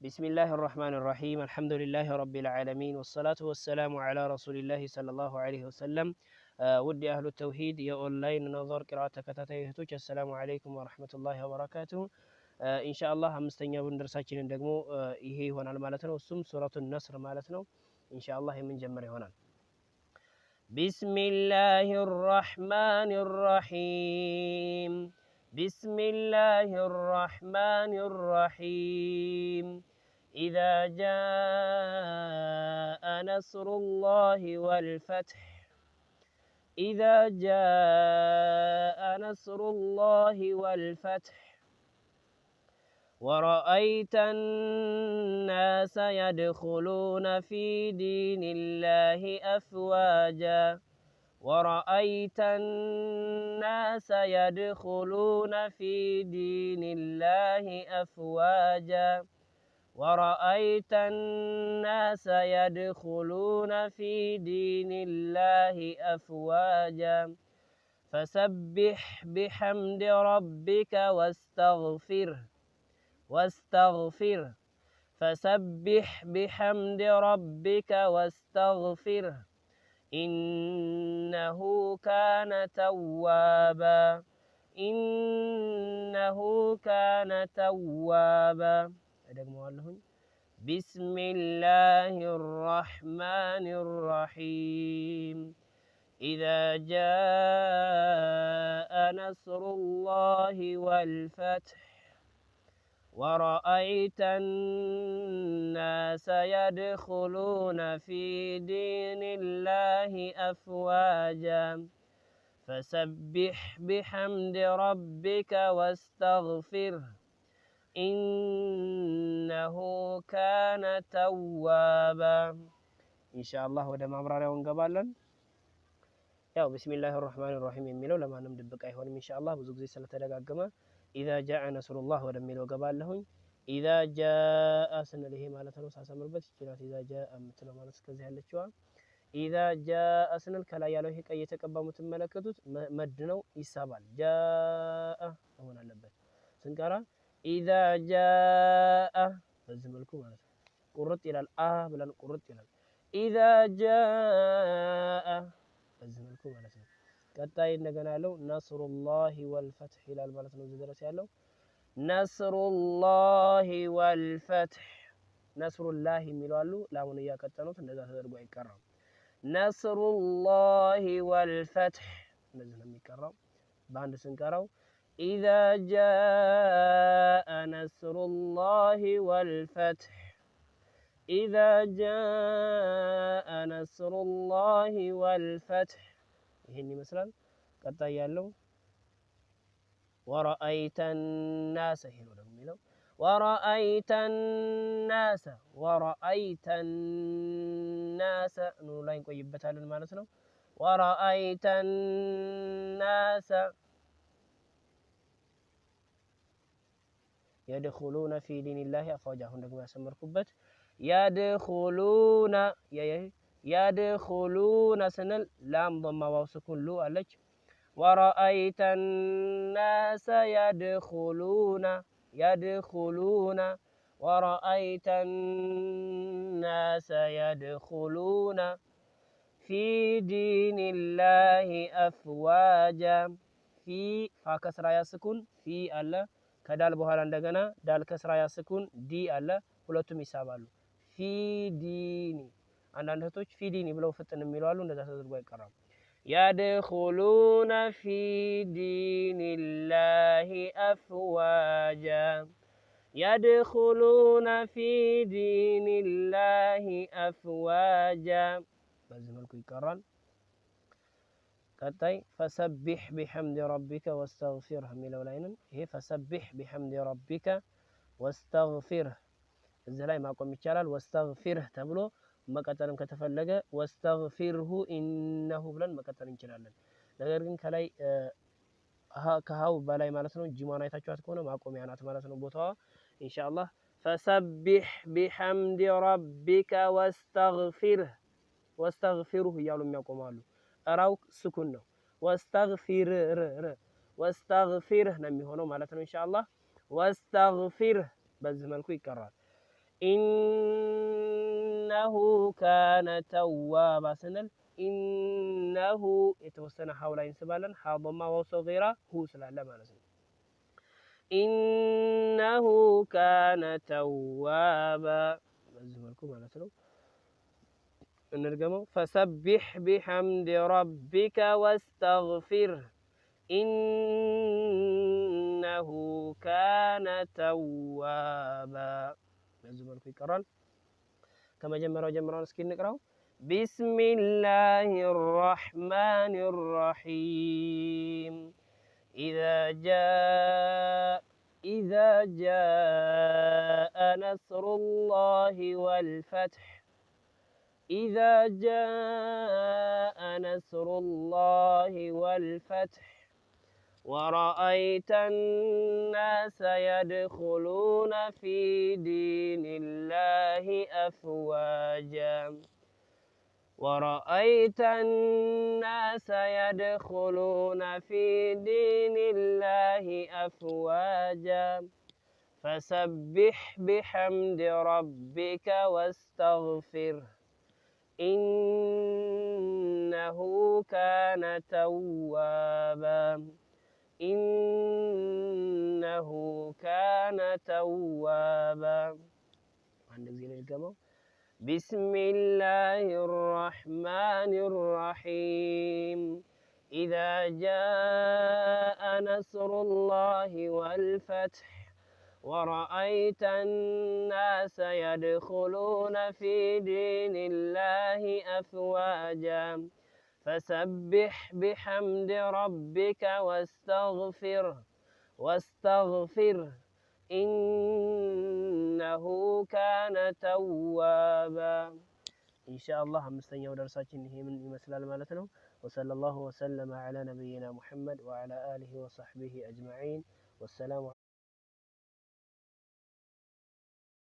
بسم الله الرحمن الرحيم الحمد لله رب العالمين والصلاة والسلام على رسول الله صلى الله عليه وسلم ودي أهل التوحيد يا أونلاين نظر قراءة كتاتيهتوش السلام عليكم ورحمة الله وبركاته إن شاء الله أمستنيا بندرساتين ندقمو إيه هنا المالتنا والسم سورة النصر مالتنا إن شاء الله من جمر هنا بسم الله الرحمن الرحيم بسم الله الرحمن الرحيم إذا جاء نصر الله والفتح إذا جاء نصر الله والفتح ورأيت الناس يدخلون في دين الله أفواجا ورأيت الناس يدخلون في دين الله أفواجا ورأيت الناس يدخلون في دين الله أفواجا فسبح بحمد ربك واستغفره فسبح بحمد ربك واستغفره إنه كان توابا بسم الله الرحمن الرحيم إذا جاء نصر الله والفتح ورأيت الناس يدخلون في دين الله أفواجا فسبح بحمد ربك واستغفره إنه كان توابا إن شاء الله ودم أمرنا ونقبالا ያው ቢስሚላሂ الرحمن الرحيم የሚለው ለማንም ድብቅ አይሆንም ኢንሻአላህ ብዙ ጊዜ ስለተደጋገመ إذا جاء نصر الله ወደሚለው ገባለሁኝ إذا جاء ስንል ይሄ ማለት ነው ሳሰምርበት ይችላል إذا جاء የምትለው ማለት እስከዚህ ያለችዋ إذا جاء ስንል ከላይ ያለው ይሄ ቀይ የተቀባው የምትመለከቱት መድ ነው ይሳባል جاء መሆን አለበት ስንቀራ إذا جاء በዚህ መልኩ ማለት ነው ቁርጥ ይላል ብለን ቁርጥ ይላል إذا جاء በዚህ መልኩ ማለት ነው ቀጣይ እንደገና ያለው ነስሩላሂ ወልፈትህ ይላል ማለት ነው እዚህ ድረስ ያለው ነስሩላሂ ወልፈትህ ነስሩላሂ የሚለው አሉ ላሙን እያቀጠኑት እንደዛ ተደርጎ አይቀራም ነስሩላሂ ወልፈትህ እንደዚህ ነው የሚቀራው በአንድ ስንቀራው إذا جاء نصر الله والفتح إذا جاء نصر الله والفتح ይሄን ይመስላል ቀጣይ ያለው ورأيت الناس ይሄ ነው ደግሞ የሚለው ورأيت الناس ኑኑ ላይ እንቆይበታለን ማለት ነው ورأيت الناس يدخلون في دين الله أفواجا አሁን ደግሞ ያሰመርኩበት يدخلون سنل لام ضم واو سكون لو አለች ورأيت الناس يدخلون ورأيت الناس يدخلون في دين الله أفواجا في فكسر يا سكون في الله ከዳል በኋላ እንደገና ዳል ከስራ ያስኩን ዲ አለ ሁለቱም ይሳባሉ ፊ ዲኒ አንዳንድ እህቶች ፊ ዲኒ ብለው ፍጥን የሚሉ አሉ እንደዛ ተደርጎ አይቀራም يدخلون في دين الله أفواجا يدخلون في دين الله أفواجا በዚህ መልኩ ይቀራል ቀጣይ فسبح بحمد ربك واستغفره የሚለው ላይ ነን ይሄ فسبح بحمد ربك واستغفره እዚህ ላይ ማቆም ይቻላል واستغفره ተብሎ መቀጠልም ከተፈለገ واستغفره إنه ብለን መቀጠል እንችላለን ነገር ግን ከላይ ከሃው በላይ ማለት ነው ጂማን አይታችኋት ከሆነ ማቆሚያ ናት ማለት ነው ቦታዋ ኢንሻአላህ فسبح بحمد ربك واستغفره እያሉ የሚያቆማሉ أراو سكون واستغفره ነው የሚሆነው ማለት ነው ኢንሻአላህ واستغفره በዚህ መልኩ ይቀራል إنه كان توابا سنل إنه يتوسنا حول ينسبالا حاضما وصغيرة هو سلالة ما نسل إنه كان توابا نزملكم على سلو نرجمه فسبح بحمد ربك واستغفره إنه كان توابا نزملكم يكرر كما جمروا نسكين نقرأ بسم الله الرحمن الرحيم إذا جاء نصر الله والفتح إذا جاء نصر الله والفتح ورأيت الناس يدخلون في دين الله أفواجا ورأيت الناس يدخلون في دين الله أفواجا فسبح بحمد ربك واستغفره إنه كان توابا إنه كان توابا عندك زين الجمع بسم الله الرحمن الرحيم إذا جاء نصر الله والفتح ورأيت الناس يدخلون في دين الله أفواجا فسبح بحمد ربك واستغفره إنه كان توابا إن شاء الله مستنيا ودرساتنا هي من مسلال مالتنا وصلى الله وسلم على نبينا محمد وعلى آله وصحبه أجمعين والسلام